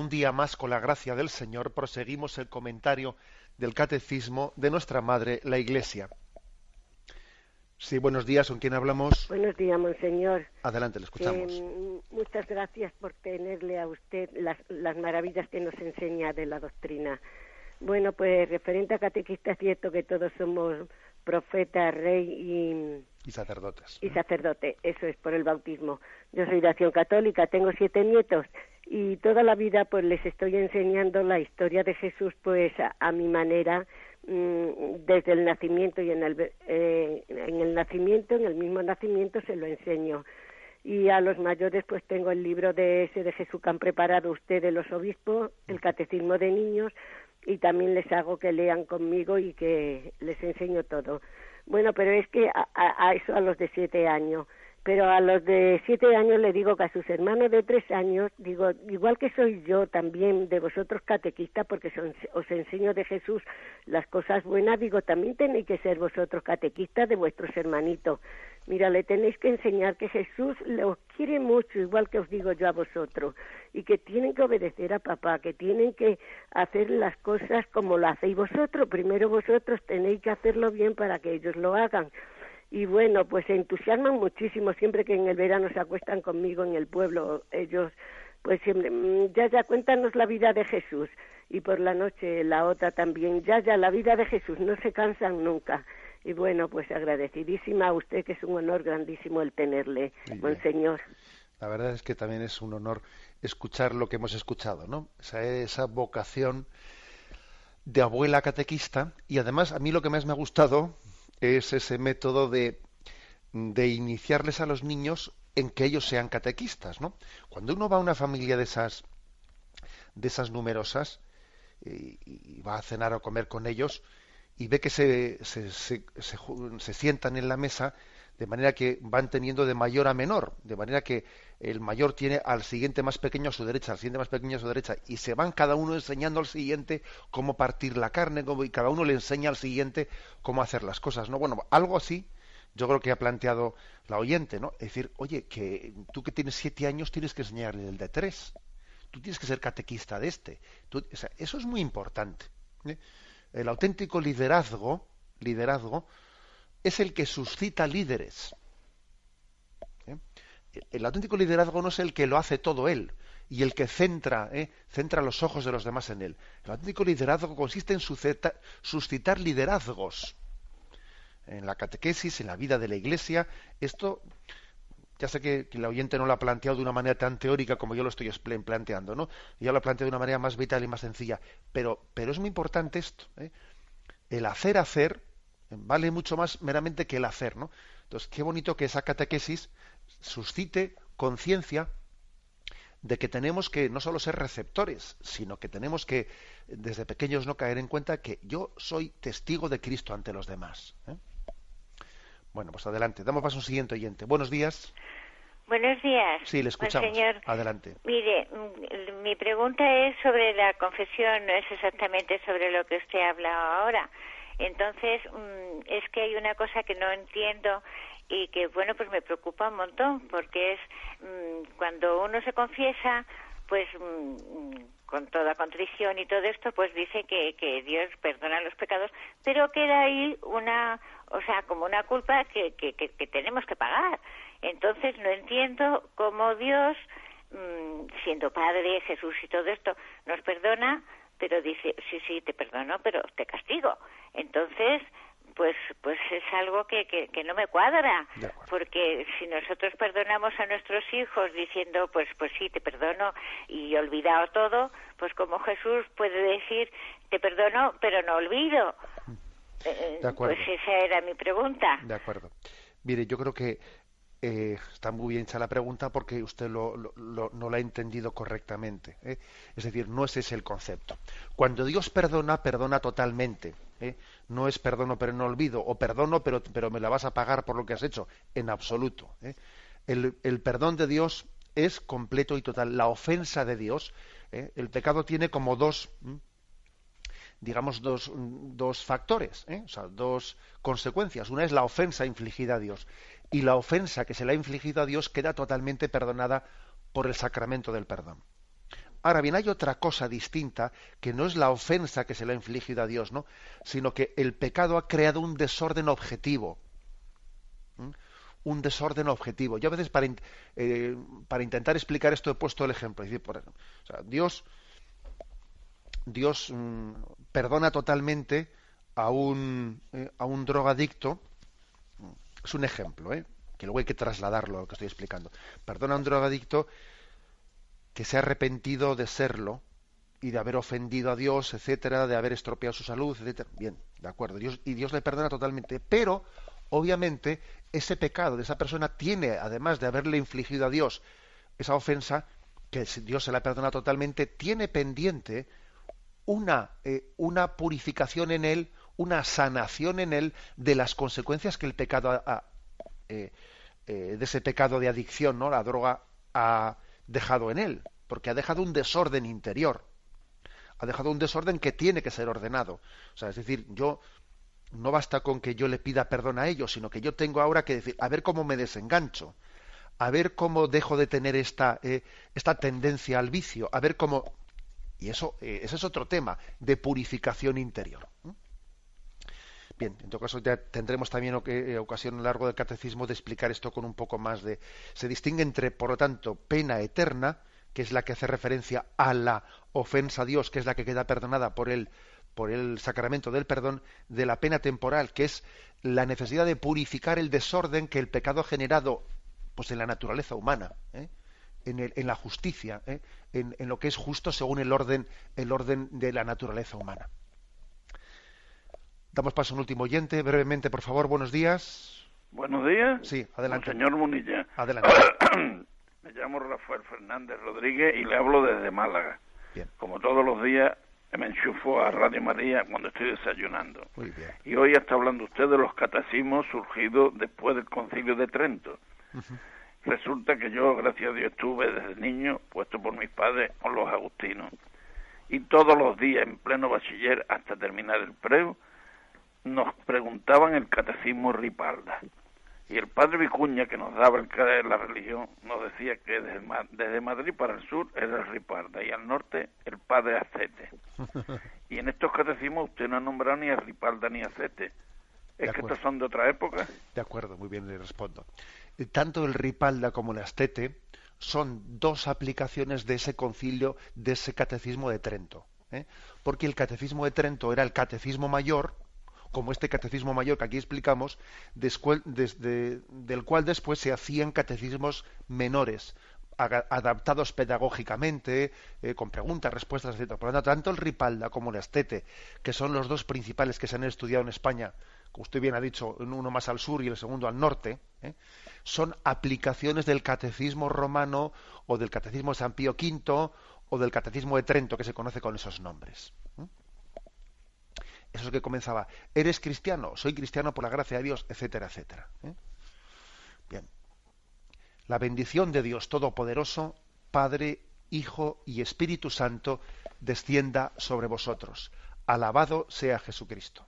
Un día más, con la gracia del Señor, proseguimos el comentario del Catecismo de nuestra Madre, la Iglesia. Sí, buenos días, ¿con quién hablamos? Buenos días, monseñor. Adelante, le escuchamos. Muchas gracias por tenerle a usted las maravillas que nos enseña de la doctrina. Bueno, pues referente a catequista, es cierto que todos somos profeta, rey y sacerdotes. Y sacerdote, eso es, por el bautismo. Yo soy de Acción Católica, tengo 7 nietos y toda la vida pues les estoy enseñando la historia de Jesús pues a mi manera, desde el nacimiento y en el mismo nacimiento se lo enseño. Y a los mayores pues tengo el libro de Jesús que han preparado ustedes los obispos, el Catecismo de Niños, y también les hago que lean conmigo y que les enseño todo. Bueno, pero es que eso a los de 7 años. Pero a los de 7 años le digo que a sus hermanos de 3 años, digo, igual que soy yo también de vosotros catequistas, porque os enseño de Jesús las cosas buenas, digo, también tenéis que ser vosotros catequistas de vuestros hermanitos. Mira, le tenéis que enseñar que Jesús os quiere mucho, igual que os digo yo a vosotros, y que tienen que obedecer a papá, que tienen que hacer las cosas como lo hacéis vosotros. Primero vosotros tenéis que hacerlo bien para que ellos lo hagan. Y bueno, pues se entusiasman muchísimo siempre que en el verano se acuestan conmigo en el pueblo. Ellos, pues siempre, ya, cuéntanos la vida de Jesús. Y por la noche la otra también, ya, la vida de Jesús, no se cansan nunca. Y bueno, pues agradecidísima a usted, que es un honor grandísimo el tenerle, monseñor. La verdad es que también es un honor escuchar lo que hemos escuchado, ¿no? Esa vocación de abuela catequista. Y además, a mí lo que más me ha gustado es ese método de iniciarles a los niños en que ellos sean catequistas, ¿no? Cuando uno va a una familia de esas numerosas y va a cenar o comer con ellos y ve que se sientan en la mesa de manera que van teniendo de mayor a menor, de manera que el mayor tiene al siguiente más pequeño a su derecha, al siguiente más pequeño a su derecha, y se van cada uno enseñando al siguiente cómo partir la carne, y cada uno le enseña al siguiente cómo hacer las cosas, ¿no? Bueno, algo así yo creo que ha planteado la oyente, ¿no? Es decir, oye, que tú que tienes 7 años tienes que enseñarle el de 3. Tú tienes que ser catequista de este. O sea, eso es muy importante, ¿eh? El auténtico liderazgo es el que suscita líderes. El auténtico liderazgo no es el que lo hace todo él y el que centra los ojos de los demás en él. El auténtico liderazgo consiste en suscitar liderazgos. En la catequesis, en la vida de la Iglesia, esto, ya sé que el oyente no lo ha planteado de una manera tan teórica como yo lo estoy planteando, ¿no? Yo lo planteo de una manera más vital y más sencilla, pero es muy importante esto, ¿eh? El hacer vale mucho más meramente que el hacer, ¿no? Entonces, qué bonito que esa catequesis suscite conciencia de que tenemos que no solo ser receptores, sino que tenemos que, desde pequeños, no caer en cuenta que yo soy testigo de Cristo ante los demás, ¿eh? Bueno, pues adelante. Damos paso a un siguiente oyente. Buenos días. Buenos días. Sí, le escuchamos. Señor. Adelante. Mire, mi pregunta es sobre la confesión, no es exactamente sobre lo que usted ha hablado ahora. Entonces, es que hay una cosa que no entiendo y que, bueno, pues me preocupa un montón, porque es cuando uno se confiesa, pues con toda contrición y todo esto, pues dice que Dios perdona los pecados, pero queda ahí como una culpa que tenemos que pagar. Entonces no entiendo cómo Dios, siendo Padre, Jesús y todo esto, nos perdona, pero dice, sí, te perdono, pero te castigo. Entonces, pues es algo que no me cuadra, porque si nosotros perdonamos a nuestros hijos diciendo, pues sí, te perdono y he olvidado todo, pues como Jesús puede decir, te perdono, pero no olvido. De acuerdo. Pues esa era mi pregunta. De acuerdo. Mire, yo creo que está muy bien hecha la pregunta porque usted no la ha entendido correctamente, ¿eh? Es decir, no ese es el concepto. Cuando Dios perdona, perdona totalmente, ¿eh? No es perdono pero no olvido, o perdono pero me la vas a pagar por lo que has hecho, en absoluto, ¿eh? El perdón de Dios es completo y total. La ofensa de Dios, el pecado tiene como dos factores, o sea, dos consecuencias. Una es la ofensa infligida a Dios, y la ofensa que se le ha infligido a Dios queda totalmente perdonada por el sacramento del perdón. Ahora bien, hay otra cosa distinta, que no es la ofensa que se le ha infligido a Dios, ¿no? Sino que el pecado ha creado un desorden objetivo. ¿Mm? Un desorden objetivo. Yo a veces para intentar explicar esto he puesto el ejemplo. Es decir, o sea, Dios perdona totalmente a un drogadicto. Es un ejemplo, que luego hay que trasladarlo a lo que estoy explicando. Perdona a un drogadicto que se ha arrepentido de serlo y de haber ofendido a Dios, etcétera, de haber estropeado su salud, etcétera. Bien, de acuerdo. Dios le perdona totalmente, pero obviamente ese pecado de esa persona tiene, además de haberle infligido a Dios esa ofensa, que Dios se la perdona totalmente, tiene pendiente una purificación en él, una sanación en él de las consecuencias que el pecado de ese pecado de adicción, ¿no? La droga ha dejado en él, porque ha dejado un desorden interior, ha dejado un desorden que tiene que ser ordenado. O sea, es decir, no basta con que yo le pida perdón a ellos, sino que yo tengo ahora que decir, a ver cómo me desengancho, a ver cómo dejo de tener esta tendencia al vicio, a ver cómo... Y ese es otro tema de purificación interior. Bien, en todo caso ya tendremos también ocasión a lo largo del catecismo de explicar esto con un poco más de... Se distingue entre, por lo tanto, pena eterna, que es la que hace referencia a la ofensa a Dios, que es la que queda perdonada por el sacramento del perdón, de la pena temporal, que es la necesidad de purificar el desorden que el pecado ha generado, pues, en la naturaleza humana, en la justicia, en lo que es justo según el orden de la naturaleza humana. Damos paso a un último oyente, brevemente, por favor. Buenos días. Buenos días. Sí, adelante. Señor Munilla. Adelante. Me llamo Rafael Fernández Rodríguez y le hablo desde Málaga. Bien. Como todos los días me enchufo a Radio María cuando estoy desayunando. Muy bien. Y hoy está hablando usted de los catecismos surgidos después del Concilio de Trento. Uh-huh. Resulta que yo, gracias a Dios, estuve desde niño puesto por mis padres con los agustinos. Y todos los días, en pleno bachiller, hasta terminar el preu, nos preguntaban el catecismo Ripalda. Y el padre Vicuña, que nos daba la religión, nos decía que desde Madrid para el sur era el Ripalda y al norte el padre Acete. Y en estos catecismos usted no ha nombrado ni a Ripalda ni a Acete. ¿Es que estos son de otra época? De acuerdo, muy bien, le respondo. Tanto el Ripalda como el Astete son dos aplicaciones de ese concilio, de ese catecismo de Trento. Porque el catecismo de Trento era el catecismo mayor, como este catecismo mayor que aquí explicamos, del cual después se hacían catecismos menores, adaptados pedagógicamente, con preguntas, respuestas, etc. Por lo tanto, tanto el Ripalda como el Astete, que son los dos principales que se han estudiado en España, como usted bien ha dicho, uno más al sur y el segundo al norte, son aplicaciones del catecismo romano o del catecismo de San Pío V o del catecismo de Trento, que se conoce con esos nombres. Eso es que comenzaba, ¿eres cristiano? Soy cristiano por la gracia de Dios, etcétera, etcétera. Bien. La bendición de Dios Todopoderoso, Padre, Hijo y Espíritu Santo, descienda sobre vosotros. Alabado sea Jesucristo.